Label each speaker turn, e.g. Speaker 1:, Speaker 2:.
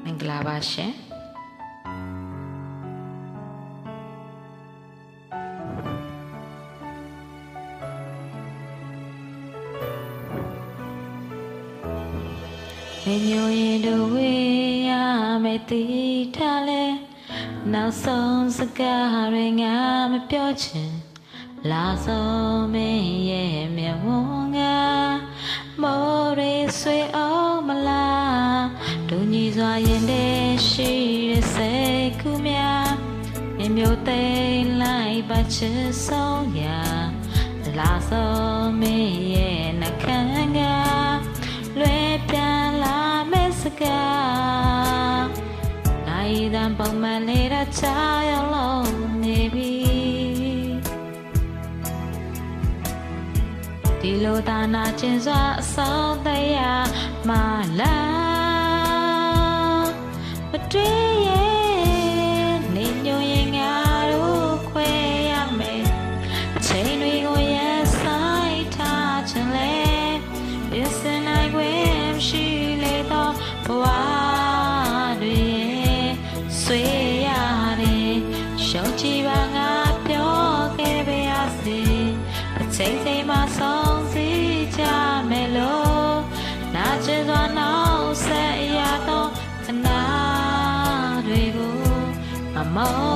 Speaker 1: မင်္ဂလာပါရှင်မင်းမျိုးရင်တို့ဝေးရမယ်တည်ထားလဲနောက်ဆုံးစကားတွေငါမပြောချင်လာဆုံးမင်းရဲ့မျက်ဝန်းကမော်ရီဆွေအောင်မလားဒူညီစွာရင်တည်းရှိတဲ့စိတ်ကူးများမင်းမျိုးသိမ်းလိုက်ပါချစ်ဆုံးရာလာဆုံးမင်းရဲ့နှခမ်းကလွယ်ပြန်လာမယ့်စကားနိုင်တန်ပုံမှန်နေတာချာရောက်လို့နေပြီဒီလိုသာနာကျင်စွာအဆုံးတရားမလားမတွေ့ရဲ့နေညိုရင်ငါတို့ခွဲရမယ်အချိန်တွေကိုရဲ့ဆိုင်ထားချင်လဲပြစနိုင်ခွင့်ရှိလေတော့ဘဝတွေဆွေးရတယ်ရှုံးကြည့်ပါငါပြောခဲ့ပါရစေအချိန်ချိန်မှာဆုံးစီကြမယ်လို့နာကျင်စွာနောက်ဆက်ရတော့ခဏတွေကိုမမော